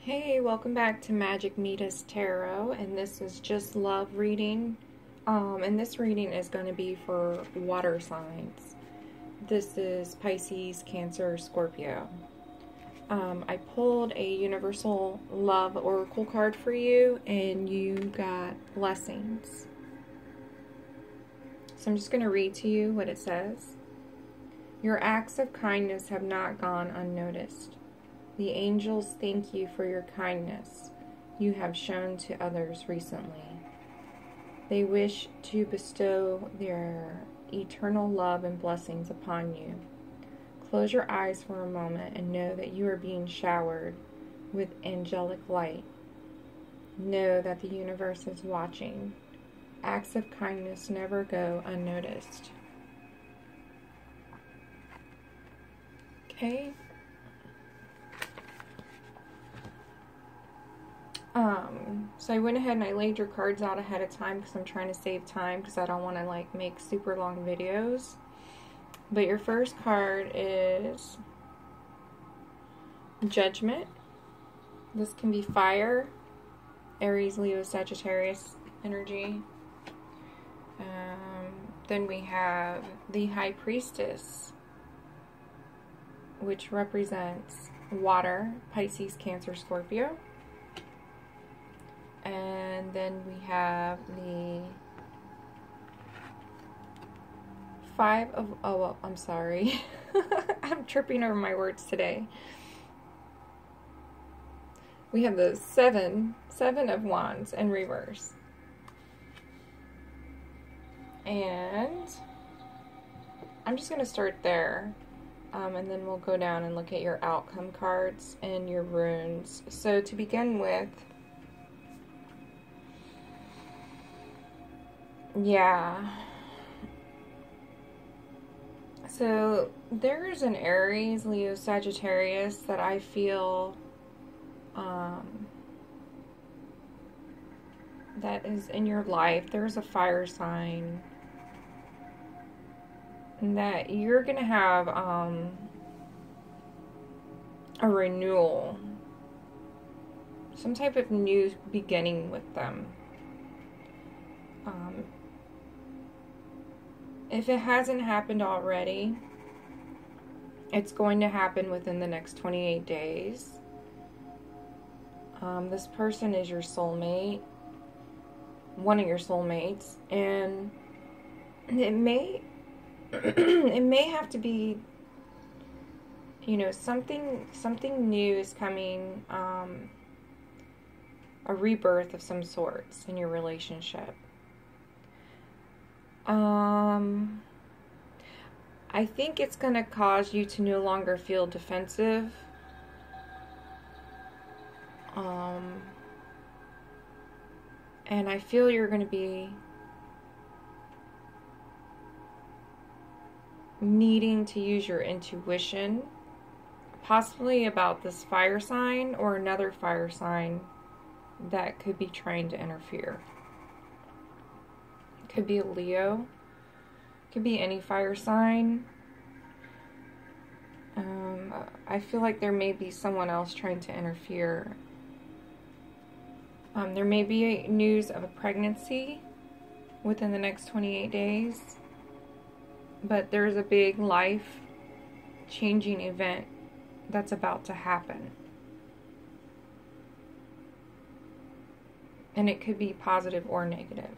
Hey, welcome back to Magic Mita's Tarot, and this is just love reading. And this reading is going to be for water signs. This is Pisces, Cancer, Scorpio. I pulled a Universal Love Oracle card for you, and you got blessings. So I'm just going to read to you what it says. Your acts of kindness have not gone unnoticed. The angels thank you for your kindness you have shown to others recently. They wish to bestow their eternal love and blessings upon you. Close your eyes for a moment and know that you are being showered with angelic light. Know that the universe is watching. Acts of kindness never go unnoticed. Okay. So I went ahead and I laid your cards out ahead of time because I'm trying to save time because I don't want to like make super long videos. But your first card is Judgment. This can be fire, Aries, Leo, Sagittarius energy. Then we have the High Priestess, which represents water, Pisces, Cancer, Scorpio. And then we have the Five of, oh, well, I'm sorry. I'm tripping over my words today. We have the Seven of Wands in reverse. And I'm just going to start there. And then we'll go down and look at your outcome cards and your runes. So to begin with, yeah. So there's an Aries, Leo, Sagittarius that I feel that is in your life. There's a fire sign that you're going to have a renewal. Some type of new beginning with them. If it hasn't happened already, it's going to happen within the next 28 days. This person is your soulmate, one of your soulmates, and it may have to be, you know, something new is coming, a rebirth of some sorts in your relationship. I think it's going to cause you to no longer feel defensive. And I feel you're going to be needing to use your intuition, possibly about this fire sign or another fire sign that could be trying to interfere. Could be a Leo. Could be any fire sign. I feel like there may be someone else trying to interfere. There may be news of a pregnancy within the next 28 days. But there's a big life-changing event that's about to happen. And it could be positive or negative.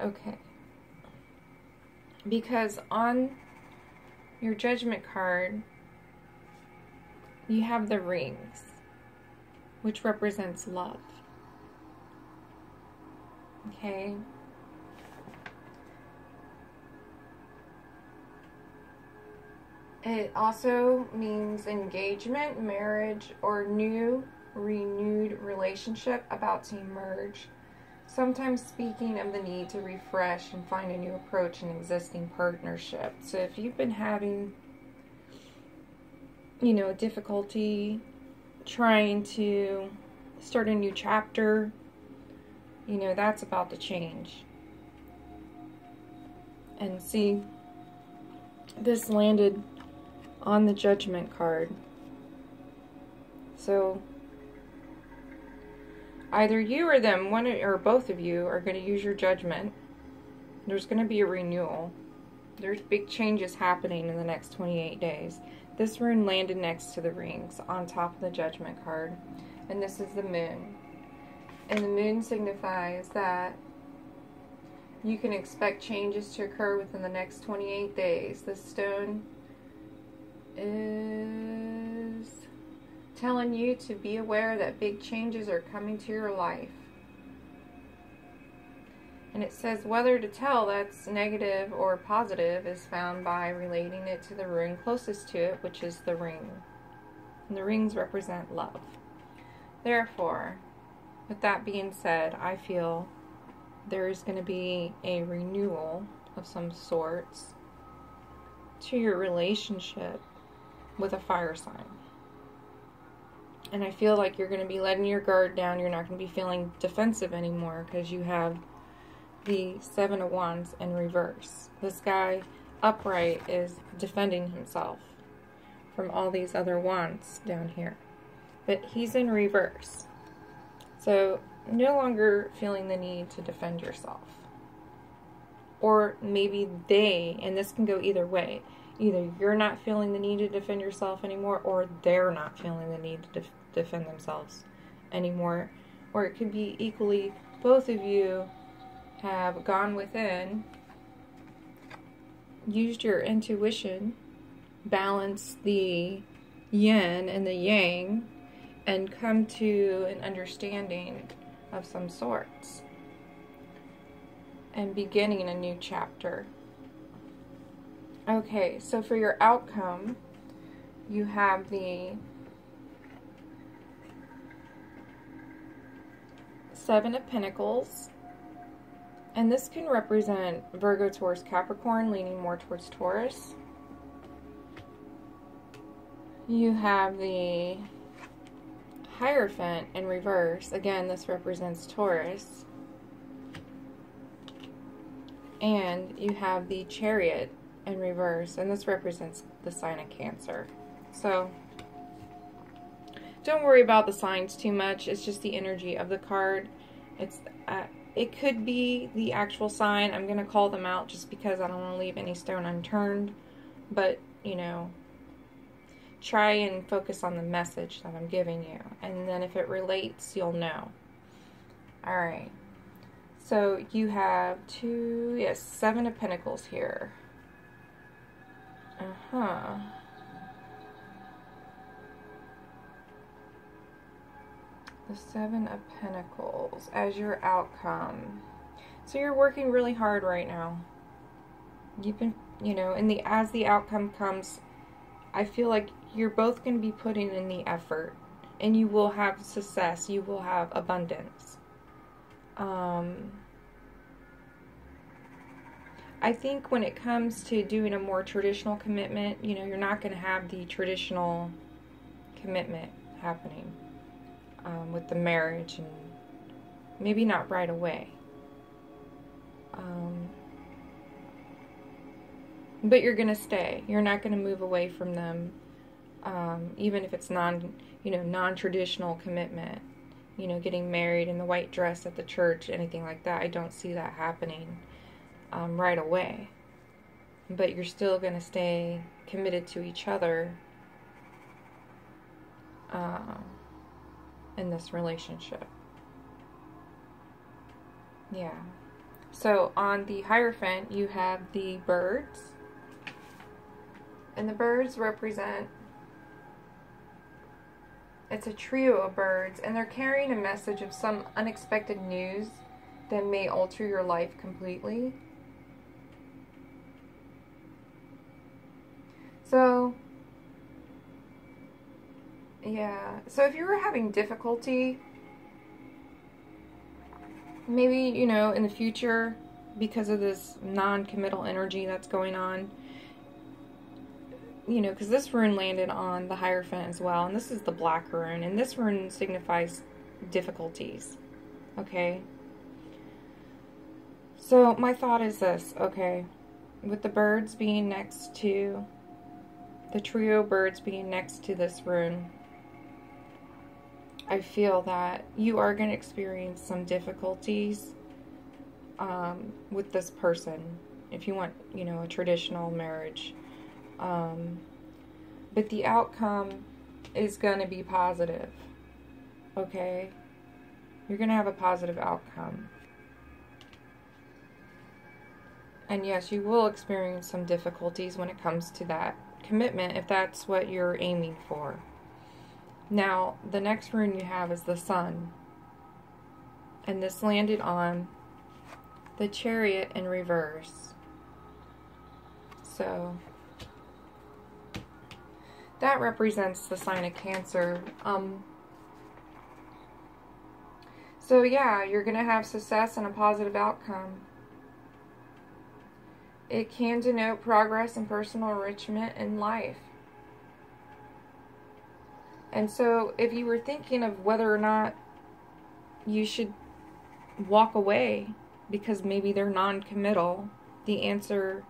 Okay. Because on your Judgment card, you have the rings, which represents love. Okay. It also means engagement, marriage, or new, renewed relationship about to emerge. Sometimes speaking of the need to refresh and find a new approach in existing partnership. So if you've been having, you know, difficulty trying to start a new chapter, you know, that's about to change. And see, this landed on the Judgment card. So Either you or them, one or both of you, are going to use your judgment. There's going to be a renewal. There's big changes happening in the next 28 days. This rune landed next to the rings on top of the judgment card. And this is the moon. And the moon signifies that you can expect changes to occur within the next 28 days. This stone is telling you to be aware that big changes are coming to your life. And it says whether to tell that's negative or positive is found by relating it to the rune closest to it, which is the ring. And the rings represent love. Therefore, with that being said, I feel there is going to be a renewal of some sorts to your relationship with a fire sign. And I feel like you're going to be letting your guard down. You're not going to be feeling defensive anymore because you have the Seven of Wands in reverse. This guy upright is defending himself from all these other wands down here. But he's in reverse. So, no longer feeling the need to defend yourself. Or maybe they, and this can go either way, either you're not feeling the need to defend yourself anymore, or they're not feeling the need to defend themselves anymore. Or it could be equally, both of you have gone within, used your intuition, balanced the yin and the yang, and come to an understanding of some sorts. And beginning a new chapter. Okay, so for your outcome, you have the Seven of Pentacles. And this can represent Virgo, Taurus, Capricorn, leaning more towards Taurus. You have the Hierophant in reverse. Again, this represents Taurus. And you have the Chariot in reverse, and this represents the sign of Cancer. So, don't worry about the signs too much. It's just the energy of the card. It could be the actual sign. I'm going to call them out just because I don't want to leave any stone unturned. But, you know, try and focus on the message that I'm giving you. And then if it relates, you'll know. Alright. So you have Seven of Pentacles here. The Seven of Pentacles as your outcome. So you're working really hard right now. You've been, and as the outcome comes, I feel like you're both going to be putting in the effort. And you will have success. You will have abundance. I think when it comes to doing a more traditional commitment, you're not going to have the traditional commitment happening with the marriage, and maybe not right away. But you're going to stay. You're not going to move away from them, even if it's non-traditional commitment. Getting married in the white dress at the church, anything like that. I don't see that happening right away. But you're still going to stay committed to each other in this relationship. Yeah. So on the Hierophant, you have the birds. And the birds represent, it's a trio of birds, and they're carrying a message of some unexpected news that may alter your life completely. So, yeah. So if you were having difficulty, maybe, in the future, because of this non-committal energy that's going on, because this rune landed on the Hierophant as well, and this is the black rune, and this rune signifies difficulties, okay? So, my thought is this, okay? With the birds being next to, the trio of birds being next to this rune, I feel that you are going to experience some difficulties with this person if you want, you know, a traditional marriage. But the outcome is going to be positive, okay? You're going to have a positive outcome. And yes, you will experience some difficulties when it comes to that commitment if that's what you're aiming for. Now, the next rune you have is the Sun. And this landed on the Chariot in reverse. So, that represents the sign of Cancer. So yeah, you're going to have success and a positive outcome. It can denote progress and personal enrichment in life. And so if you were thinking of whether or not you should walk away because maybe they're non-committal, the answer,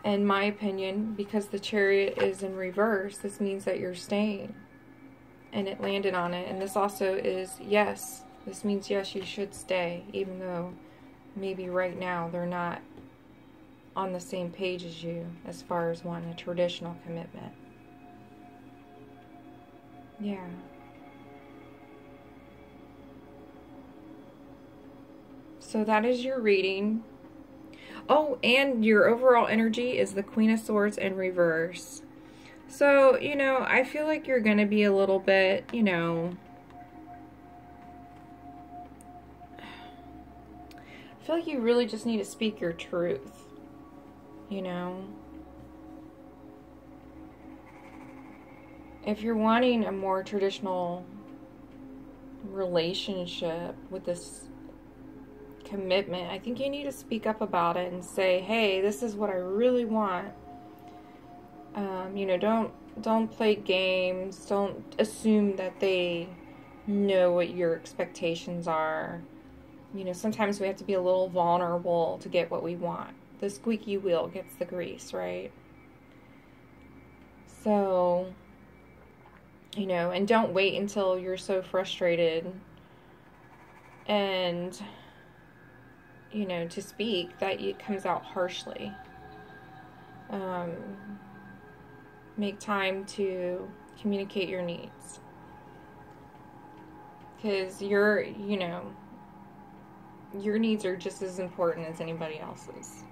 in my opinion, because the Chariot is in reverse, this means that you're staying. And it landed on it. And this also is yes. This means yes, you should stay, even though maybe right now they're not on the same page as you as far as wanting a traditional commitment. Yeah. So that is your reading. Oh, and your overall energy is the Queen of Swords in reverse. So, you know, I feel like you're going to be a little bit, you know, I feel like you really just need to speak your truth, you know. If you're wanting a more traditional relationship with this commitment, I think you need to speak up about it and say, hey, this is what I really want. You know, don't play games. Don't assume that they know what your expectations are. You know, sometimes we have to be a little vulnerable to get what we want. The squeaky wheel gets the grease, right? So, you know, and don't wait until you're so frustrated and, you know, to speak that it comes out harshly. Make time to communicate your needs. Because your needs are just as important as anybody else's.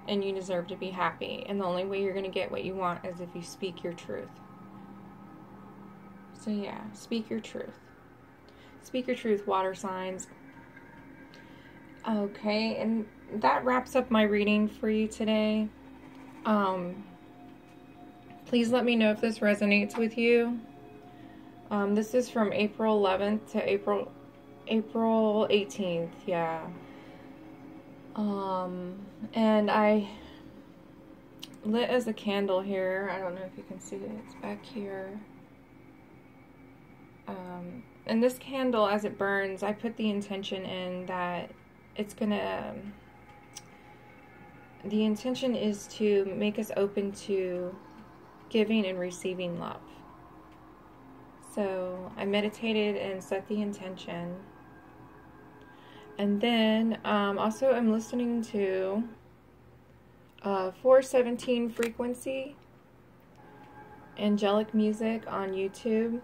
And you deserve to be happy. And the only way you're going to get what you want is if you speak your truth. So yeah, speak your truth. Speak your truth, water signs. Okay, and that wraps up my reading for you today. Please let me know if this resonates with you. This is from April 11th to April 18th, yeah. And I lit as a candle here. I don't know if you can see it. It's back here. And this candle, as it burns, I put the intention in that it's gonna... The intention is to make us open to giving and receiving love. So I meditated and set the intention. And then also I'm listening to 417 frequency, angelic music on YouTube.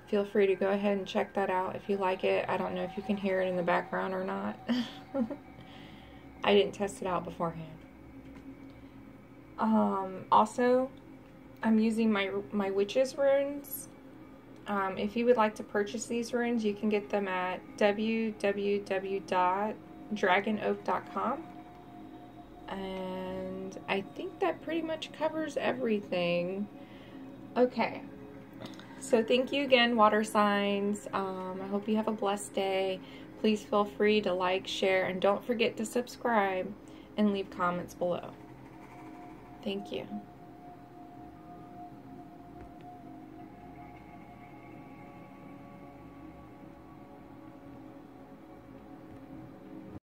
Feel free to go ahead and check that out if you like it. I don't know if you can hear it in the background or not. I didn't test it out beforehand. Also, I'm using my witches runes. If you would like to purchase these runes, you can get them at www.draganoak.com. And I think that pretty much covers everything. Okay. So thank you again, water signs. I hope you have a blessed day. Please feel free to like, share, and don't forget to subscribe and leave comments below. Thank you.